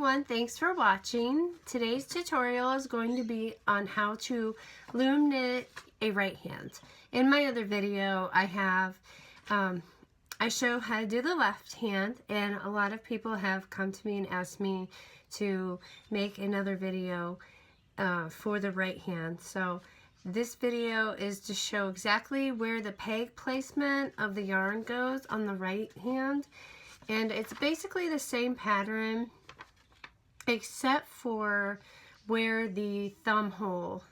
everyone, thanks for watching. Today's tutorial is going to be on how to loom knit a right hand. In my other video I show how to do the left hand, and a lot of people have come to me and asked me to make another video for the right hand. So this video is to show exactly where the peg placement of the yarn goes on the right hand. And it's basically the same pattern except for where the thumb hole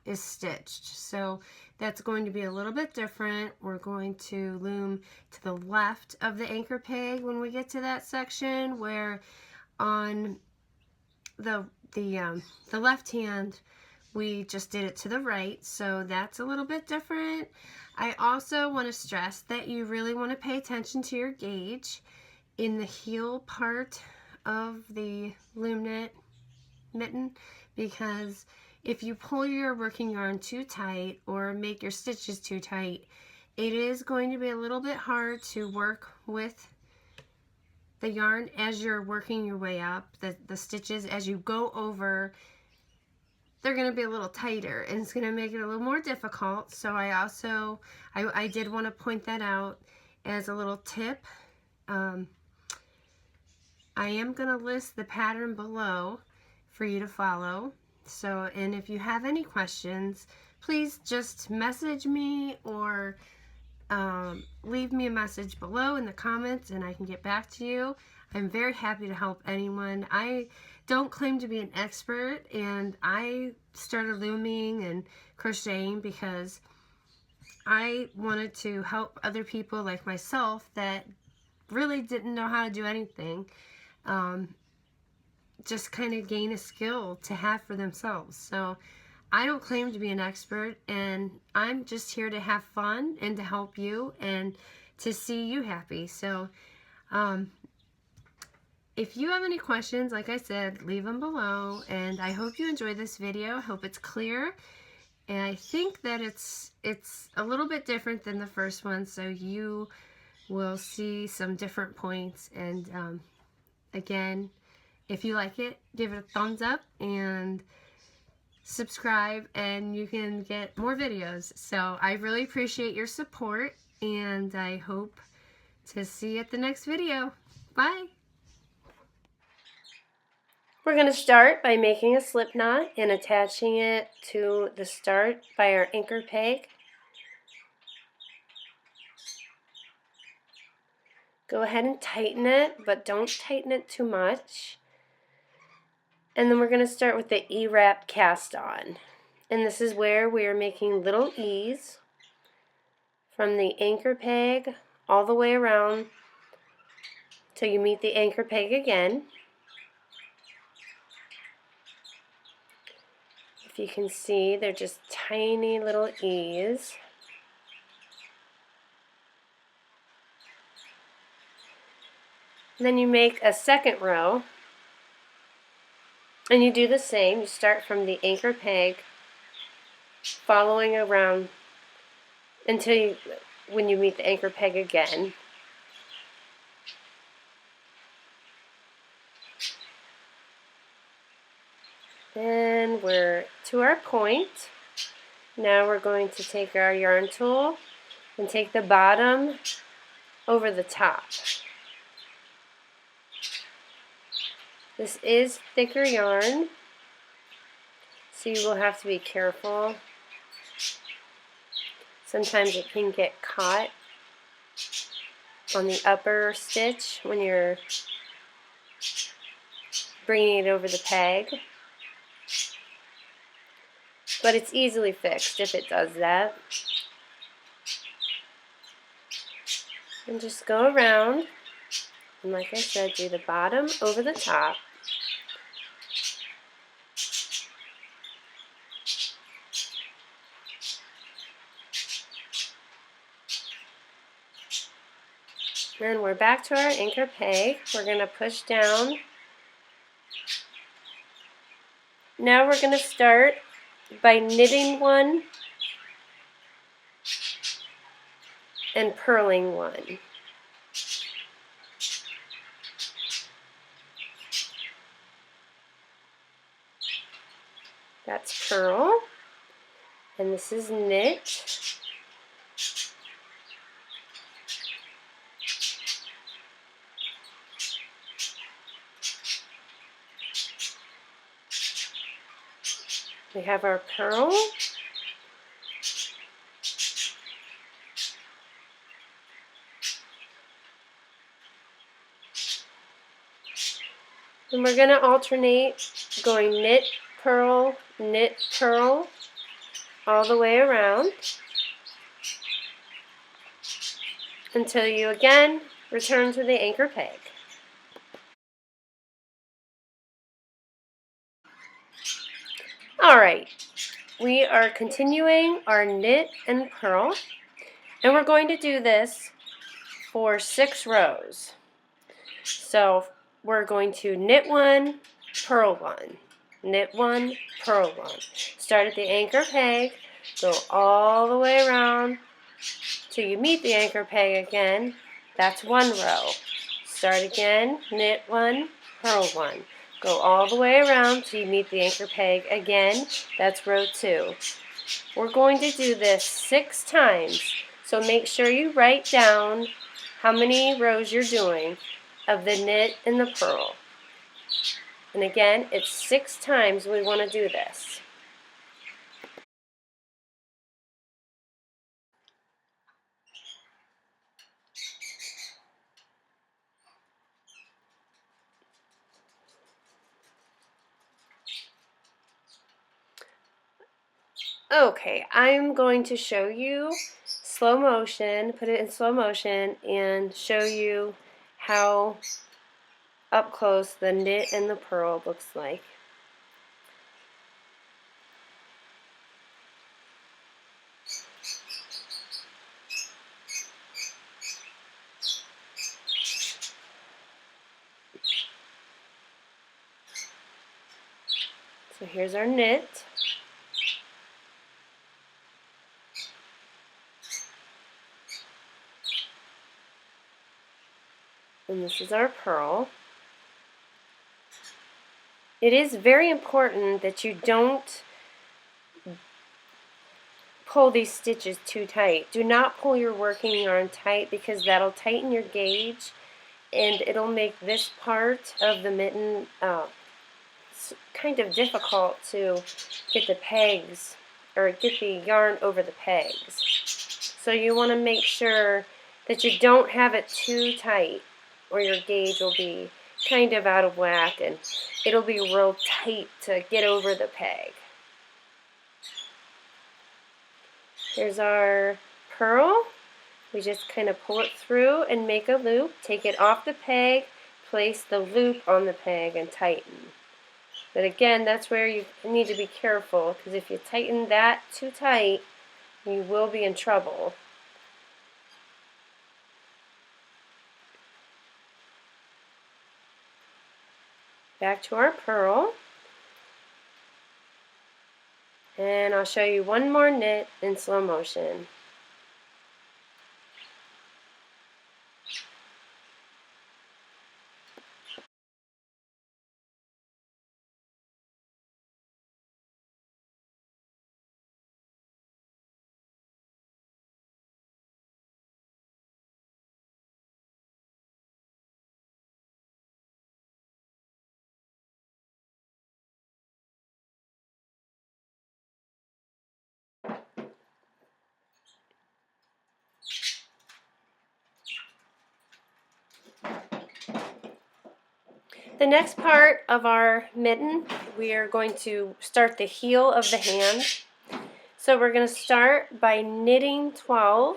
is stitched. So that's going to be a little bit different. We're going to loom to the left of the anchor peg when we get to that section, where on the left hand we just did it to the right, so that's a little bit different. I also want to stress that you really want to pay attention to your gauge in the heel part of the loom knit mitten, because if you pull your working yarn too tight or make your stitches too tight, it is going to be a little bit hard to work with the yarn as you're working your way up. The stitches, as you go over, they're going to be a little tighter, and it's going to make it a little more difficult. So I did want to point that out as a little tip. I am going to list the pattern below for you to follow. So, and if you have any questions, please just message me or leave me a message below in the comments and I can get back to you. I'm very happy to help anyone. I don't claim to be an expert, and I started looming and crocheting because I wanted to help other people like myself that really didn't know how to do anything. Just kind of gain a skill to have for themselves. So I don't claim to be an expert, and I'm just here to have fun and to help you and to see you happy. So if you have any questions, like I said, leave them below, and I hope you enjoy this video. I hope it's clear, and I think that it's a little bit different than the first one, so you will see some different points. And again, if you like it, give it a thumbs up and subscribe, and you can get more videos. So I really appreciate your support, and I hope to see you at the next video. Bye! We're going to start by making a slip knot and attaching it to the start by our anchor peg. Go ahead and tighten it, but don't tighten it too much. And then we're going to start with the E-wrap cast on. And this is where we are making little E's from the anchor peg all the way around till you meet the anchor peg again. If you can see, they're just tiny little E's. And then you make a second row. And you do the same. You start from the anchor peg, following around until when you meet the anchor peg again. Then we're to our point. Now we're going to take our yarn tool and take the bottom over the top. This is thicker yarn, so you will have to be careful. Sometimes it can get caught on the upper stitch when you're bringing it over the peg, but it's easily fixed if it does that. And just go around, and like I said, do the bottom over the top. Then we're back to our anchor peg. We're going to push down. Now we're going to start by knitting one and purling one. That's purl, and this is knit. We have our purl. And we're going to alternate going knit, purl, all the way around until you again return to the anchor peg. Alright, we are continuing our knit and purl, and we're going to do this for 6 rows. So we're going to knit 1, purl 1, knit 1, purl 1. Start at the anchor peg, go all the way around till you meet the anchor peg again. That's 1 row. Start again, knit 1, purl 1. Go all the way around till you meet the anchor peg again. That's row 2. We're going to do this 6 times, so make sure you write down how many rows you're doing of the knit and the purl. And again, it's 6 times we want to do this. Okay, I'm going to show you slow motion, put it in slow motion, and show you how up close the knit and the purl looks like. So here's our knit. And this is our purl. It is very important that you don't pull these stitches too tight. Do not pull your working yarn tight because that'll tighten your gauge and it'll make this part of the mitten kind of difficult to get the pegs or get the yarn over the pegs. So you want to make sure that you don't have it too tight or your gauge will be kind of out of whack and it'll be real tight to get over the peg. Here's our purl. We just kind of pull it through and make a loop, take it off the peg, place the loop on the peg and tighten. But again, that's where you need to be careful because if you tighten that too tight, you will be in trouble. Back to our purl. And I'll show you one more knit in slow motion. The next part of our mitten, we are going to start the heel of the hand. So we're going to start by knitting 12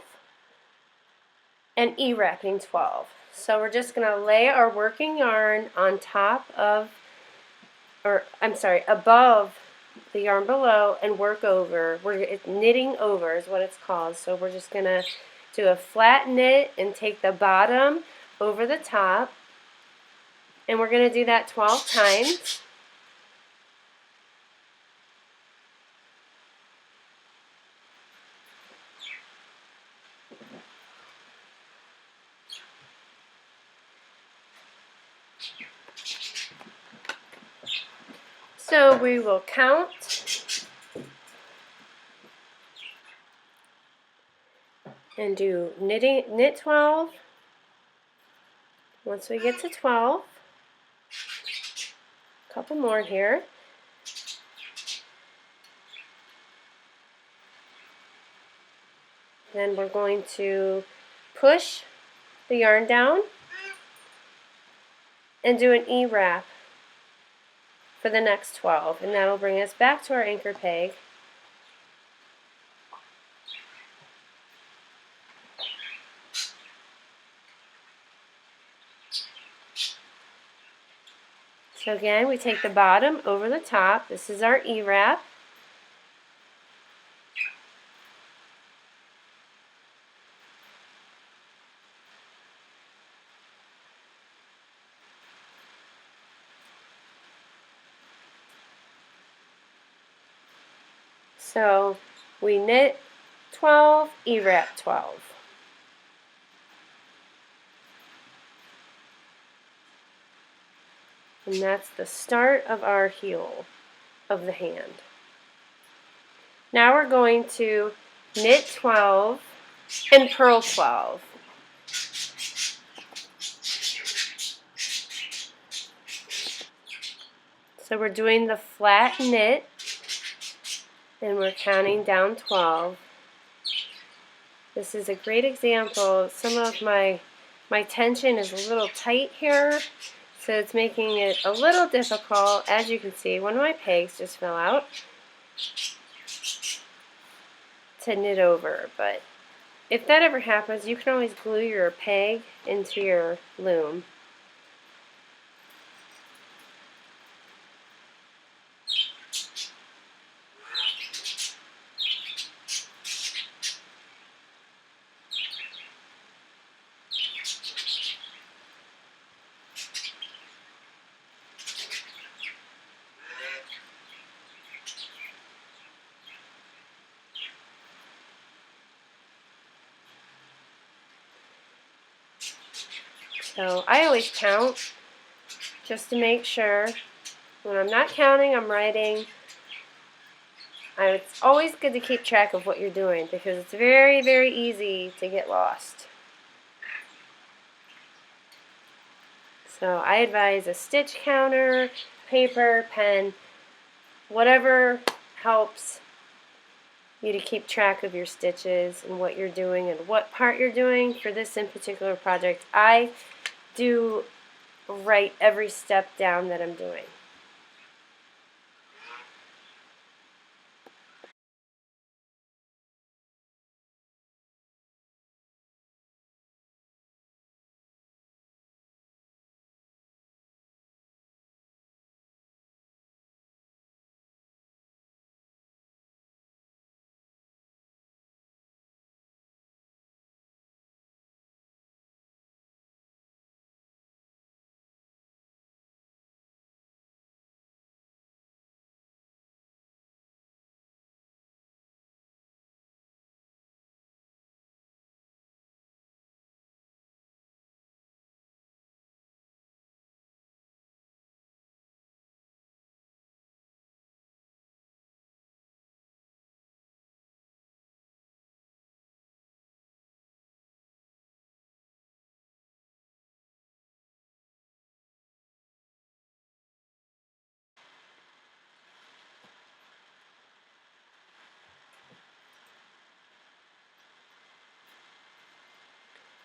and E-wrapping 12. So we're just going to lay our working yarn on top of, above the yarn below and work over. It's knitting over is what it's called. So we're just going to do a flat knit and take the bottom over the top. And we're going to do that 12 times. So we will count and do knit 12. Once we get to 12, a couple more here. Then we're going to push the yarn down and do an E-wrap for the next 12, and that'll bring us back to our anchor peg. So again, we take the bottom over the top. This is our E-wrap. So we knit 12, E-wrap 12. And that's the start of our heel of the hand. Now we're going to knit 12 and purl 12. So we're doing the flat knit and we're counting down 12. This is a great example. Some of my tension is a little tight here, so it's making it a little difficult. As you can see, one of my pegs just fell out to knit over, but if that ever happens, you can always glue your peg into your loom. So I always count just to make sure. When I'm not counting, I'm writing. It's always good to keep track of what you're doing because it's very, very easy to get lost. So I advise a stitch counter, paper, pen, whatever helps you to keep track of your stitches and what you're doing and what part you're doing. For this in particular project, I do write every step down that I'm doing.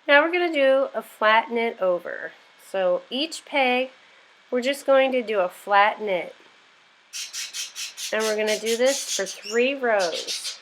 Now we're going to do a flat knit over. So each peg, we're just going to do a flat knit. And we're going to do this for 3 rows.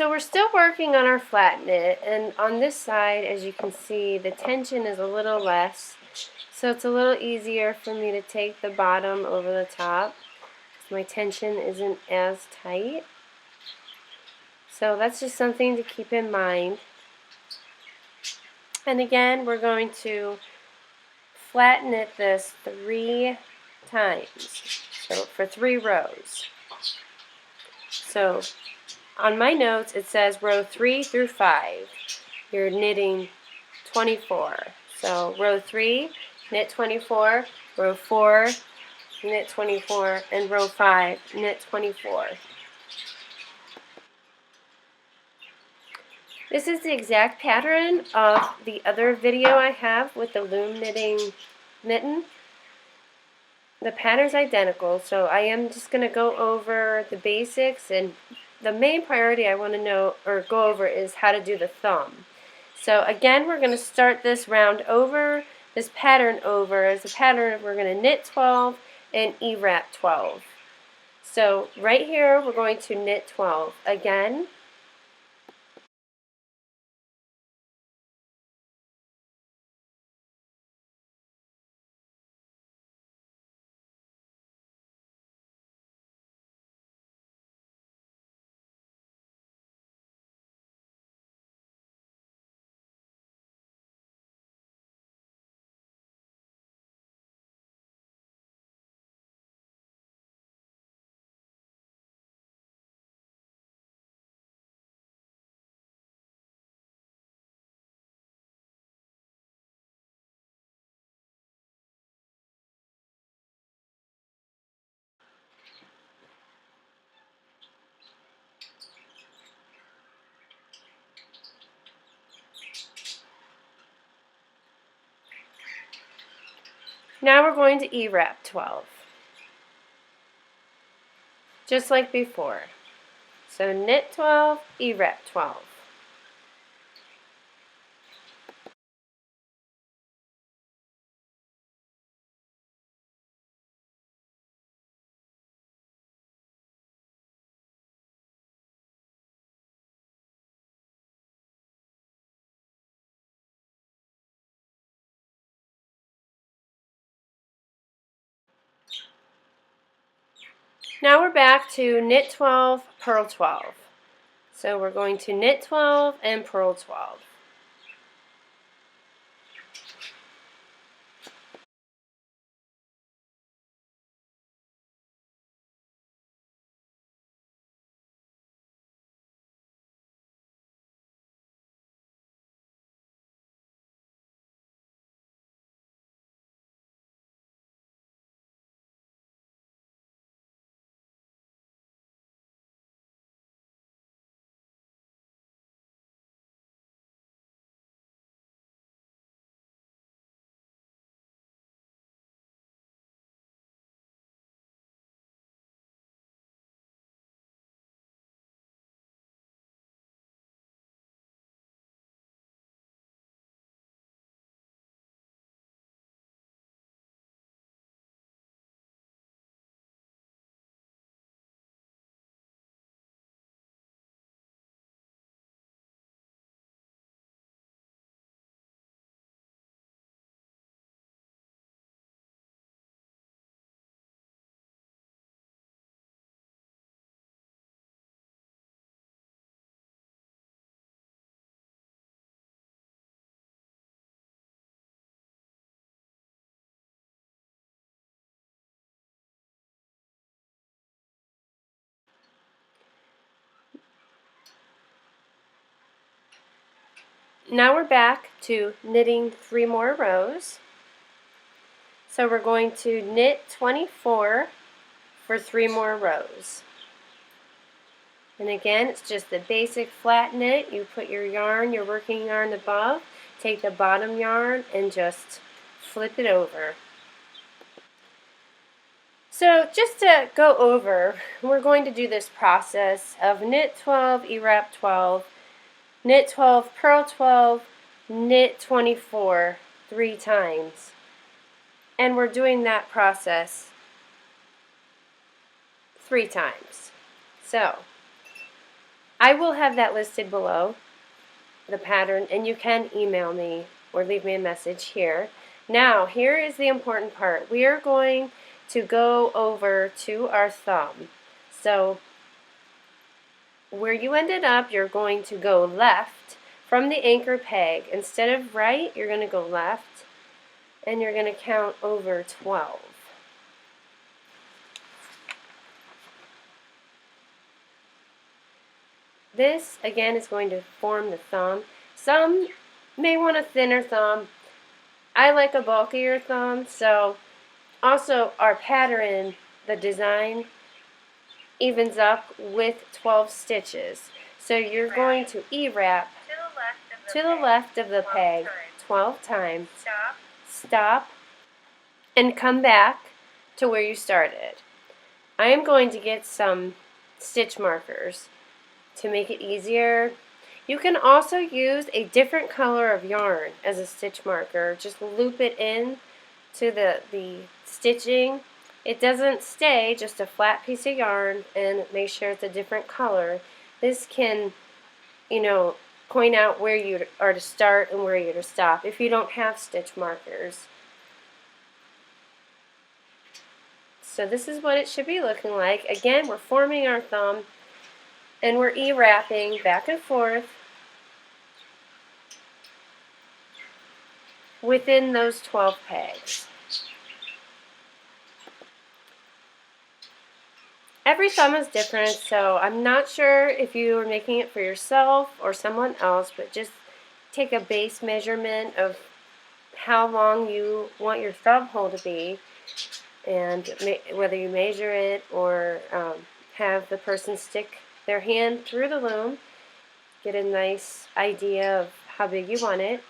So we're still working on our flat knit, and on this side, as you can see, the tension is a little less, so it's a little easier for me to take the bottom over the top. My tension isn't as tight. So that's just something to keep in mind. And again, we're going to flat knit this 3 times, so for 3 rows. So on my notes it says row 3 through 5. You're knitting 24. So row 3, knit 24, row 4, knit 24, and row 5, knit 24. This is the exact pattern of the other video I have with the loom knitting mitten. The pattern's identical, so I am just going to go over the basics, and the main priority I want to know or go over is how to do the thumb. So again, we're going to start this round over, this pattern over as a pattern. We're going to knit 12 and E-wrap 12. So right here we're going to knit 12 again. Now we're going to E-wrap 12, just like before. So knit 12, E-wrap 12. Now we're back to knit 12, purl 12. So we're going to knit 12 and purl 12. Now we're back to knitting 3 more rows. So we're going to knit 24 for 3 more rows. And again, it's just the basic flat knit. You put your yarn, your working yarn above, take the bottom yarn and just flip it over. So just to go over, we're going to do this process of knit 12, E-wrap 12, knit 12, purl 12, knit 24 3 times. And we're doing that process 3 times. So I will have that listed below, the pattern, and you can email me or leave me a message here. Now, here is the important part. We are going to go over to our thumb. So, where you ended up, you're going to go left from the anchor peg. Instead of right, you're going to go left, and you're going to count over 12. This, again, is going to form the thumb. Some may want a thinner thumb. I like a bulkier thumb, so also our pattern, the design, evens up with 12 stitches. So you're going to E-wrap to the left of the peg 12 times. Stop, and come back to where you started. I am going to get some stitch markers to make it easier. You can also use a different color of yarn as a stitch marker. Just loop it in to the stitching. It doesn't stay just a flat piece of yarn, and make sure it's a different color. This can, point out where you are to start and where you're to stop if you don't have stitch markers. So this is what it should be looking like. Again, we're forming our thumb, and we're E-wrapping back and forth within those 12 pegs. Every thumb is different, so I'm not sure if you are making it for yourself or someone else, but just take a base measurement of how long you want your thumb hole to be, and whether you measure it or have the person stick their hand through the loom, get a nice idea of how big you want it.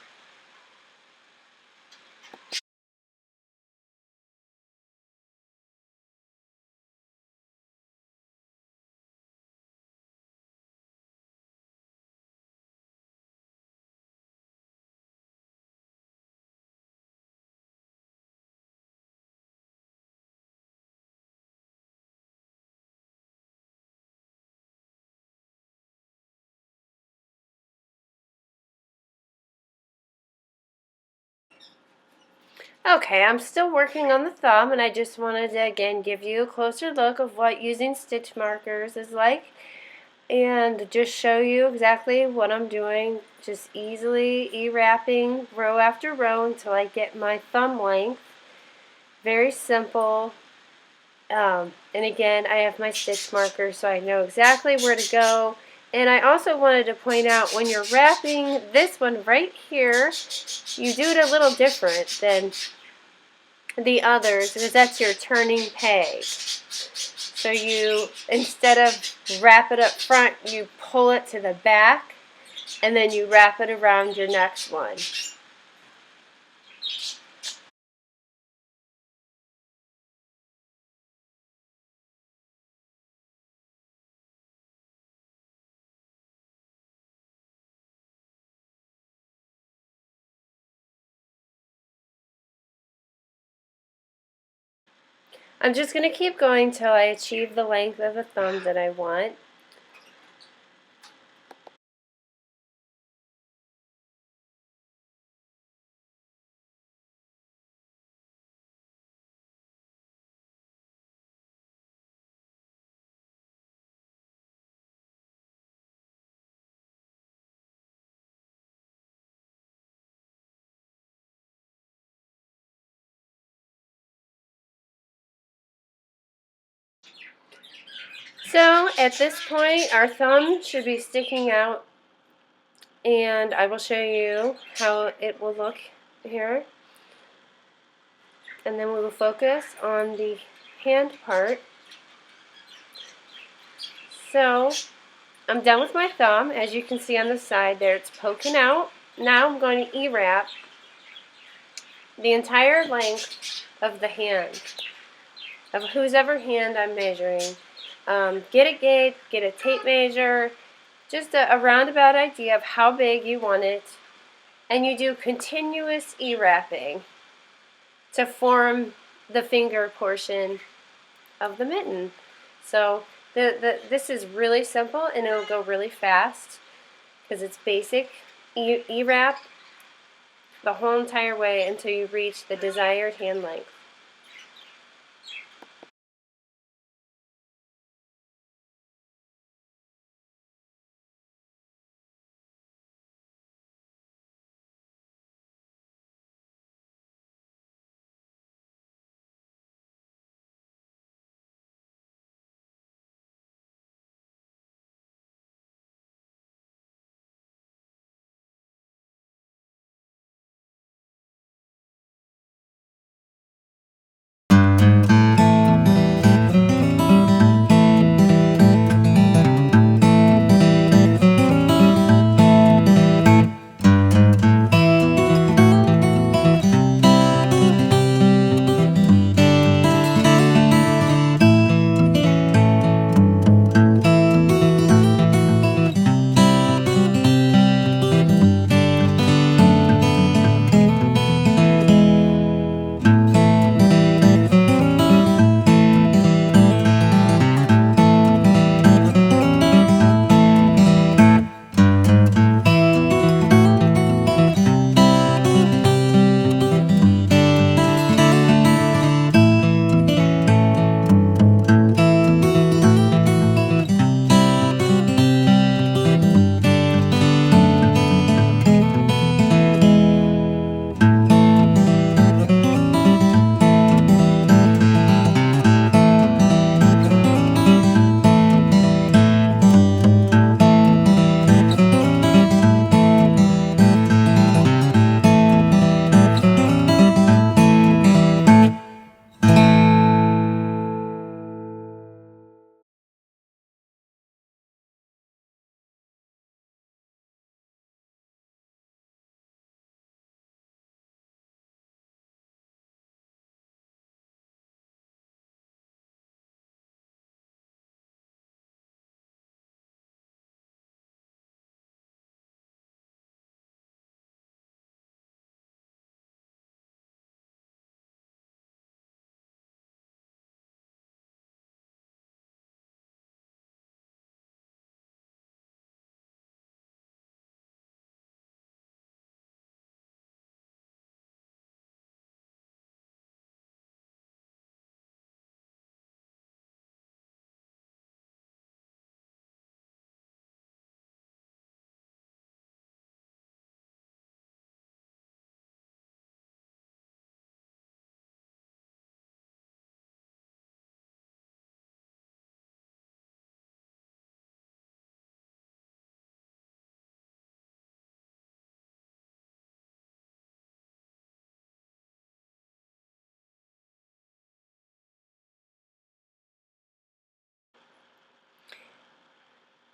Okay, I'm still working on the thumb, and I just wanted to again give you a closer look of what using stitch markers is like, and just show you exactly what I'm doing, just easily E-wrapping row after row until I get my thumb length. Very simple. And again, I have my stitch marker so I know exactly where to go. And I also wanted to point out, when you're wrapping this one right here, you do it a little different than the others, because that's your turning peg. So you, instead of wrap it up front, you pull it to the back, and then you wrap it around your next one. I'm just going to keep going till I achieve the length of the thumb that I want. So at this point, our thumb should be sticking out, and I will show you how it will look here. And then we will focus on the hand part. So I'm done with my thumb. As you can see on the side there, it's poking out. Now I'm going to E-wrap the entire length of the hand, of whosever hand I'm measuring. Get a gauge, get a tape measure, just a roundabout idea of how big you want it, and you do continuous E-wrapping to form the finger portion of the mitten. So This is really simple and it'll go really fast because it's basic. E-wrap the whole entire way until you reach the desired hand length.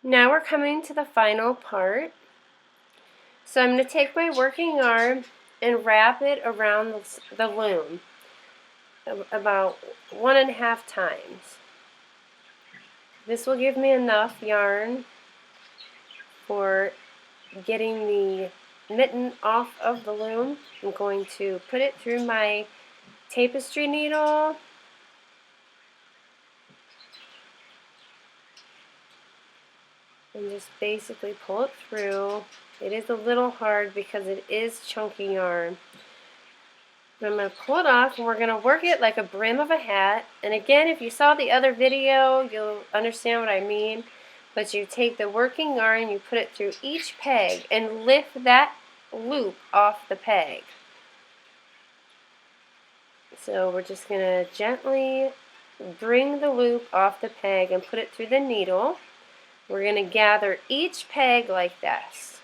Now we're coming to the final part. So I'm going to take my working yarn and wrap it around the loom about 1.5 times. This will give me enough yarn for getting the mitten off of the loom. I'm going to put it through my tapestry needle and just basically pull it through. It is a little hard because it is chunky yarn. But I'm going to pull it off and we're going to work it like a brim of a hat. And again, if you saw the other video, you'll understand what I mean. But you take the working yarn, you put it through each peg and lift that loop off the peg. So we're just going to gently bring the loop off the peg and put it through the needle. We're going to gather each peg like this.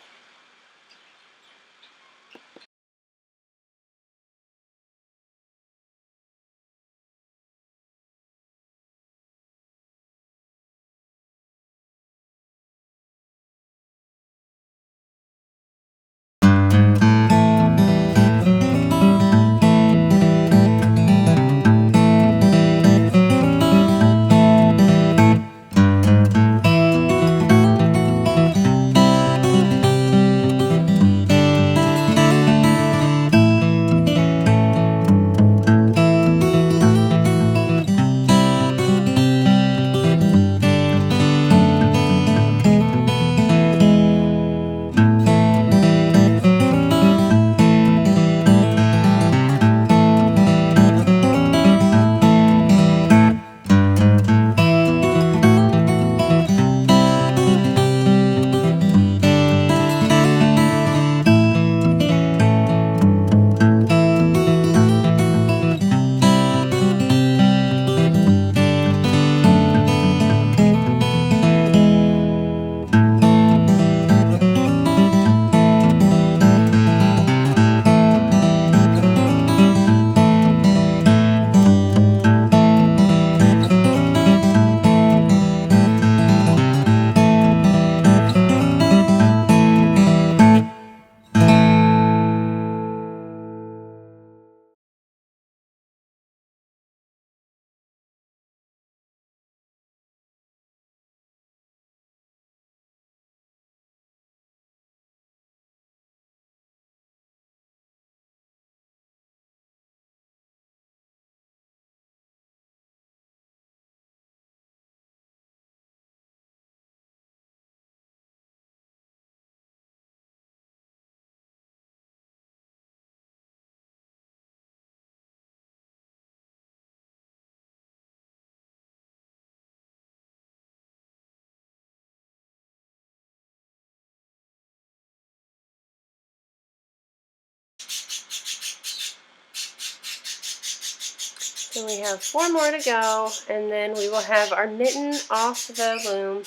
And we have 4 more to go, and then we will have our mitten off the loom.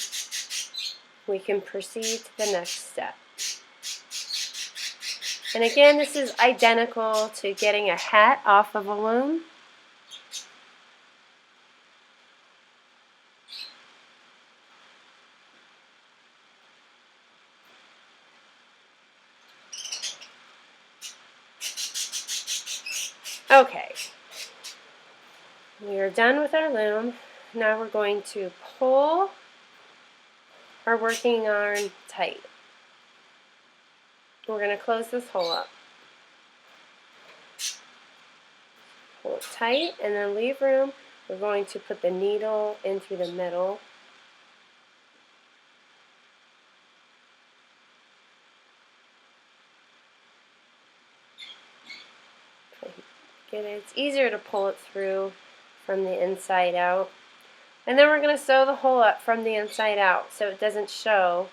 We can proceed to the next step. And again, this is identical to getting a hat off of a loom. Okay, we are done with our loom. Now we're going to pull our working yarn tight. We're going to close this hole up. Pull it tight and then leave room. We're going to put the needle in through the middle. Get it. It's easier to pull it through from the inside out. And then we're going to sew the hole up from the inside out so it doesn't show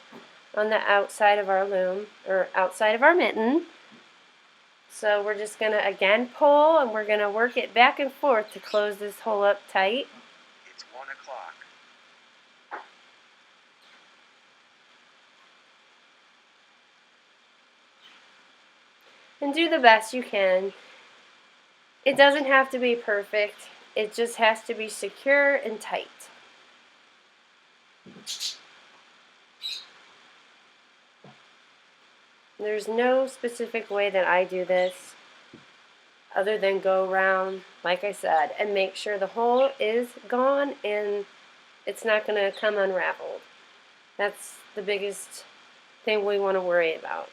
on the outside of our loom or outside of our mitten. So we're just going to again pull, and we're going to work it back and forth to close this hole up tight. It's 1 o'clock. And do the best you can. It doesn't have to be perfect. It just has to be secure and tight. There's no specific way that I do this other than go around, like I said, and make sure the hole is gone and it's not going to come unraveled. That's the biggest thing we want to worry about.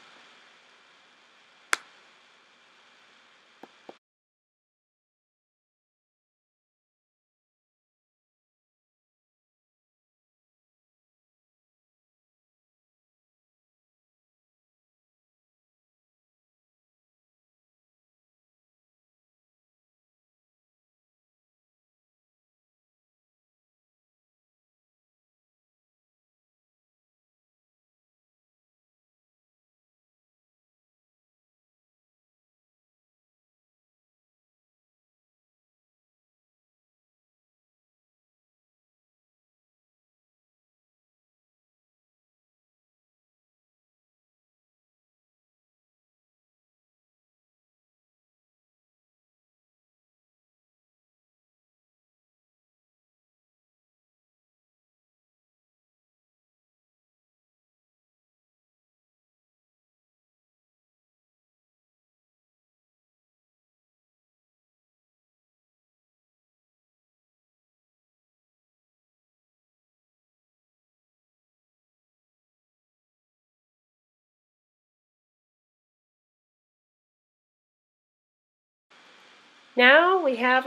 Now we have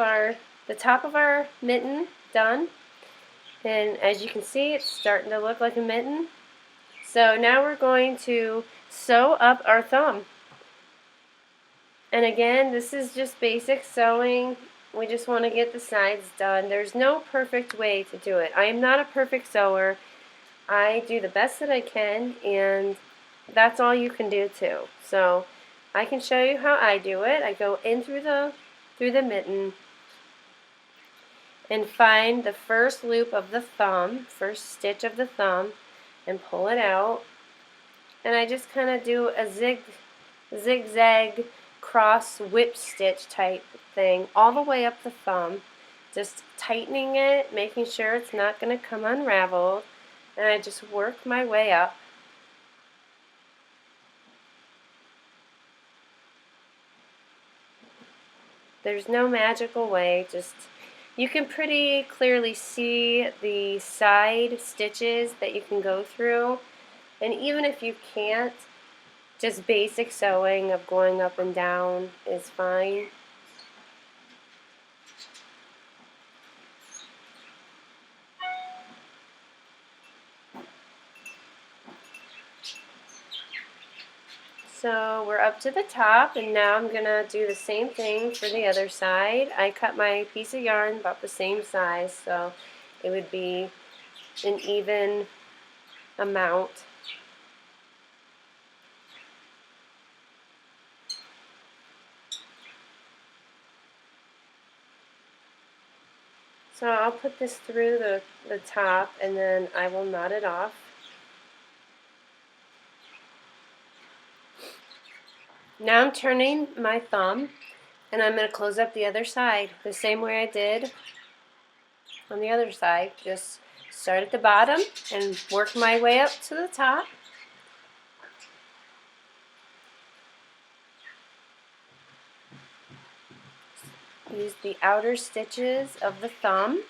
the top of our mitten done, and as you can see, it's starting to look like a mitten. So now we're going to sew up our thumb. And again, this is just basic sewing. We just want to get the sides done. There's no perfect way to do it. I am not a perfect sewer. I do the best that I can, and that's all you can do too. So I can show you how I do it. I go in through the mitten and find the first loop of the thumb, first stitch of the thumb, and pull it out. And I just kind of do a zigzag cross whip stitch type thing all the way up the thumb, just tightening it, making sure it's not going to come unraveled, and I just work my way up. There's no magical way, just you can pretty clearly see the side stitches that you can go through, and even if you can't, just basic sewing of going up and down is fine. So we're up to the top, and now I'm going to do the same thing for the other side. I cut my piece of yarn about the same size, so it would be an even amount. So I'll put this through the top and then I will knot it off. Now I'm turning my thumb and I'm going to close up the other side the same way I did on the other side. Just start at the bottom and work my way up to the top. Use the outer stitches of the thumb.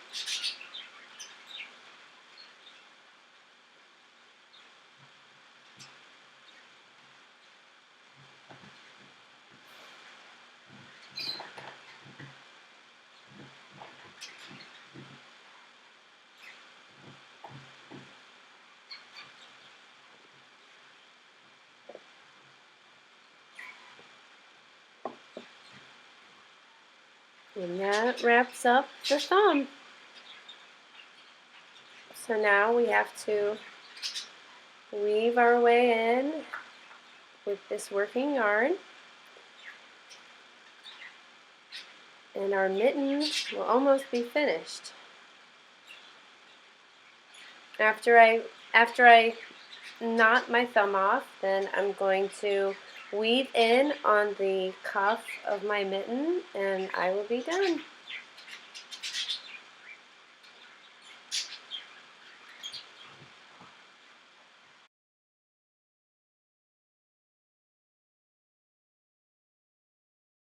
And that wraps up the thumb. So now we have to weave our way in with this working yarn. And our mitten will almost be finished. After I knot my thumb off, then I'm going to weave in on the cuff of my mitten and I will be done.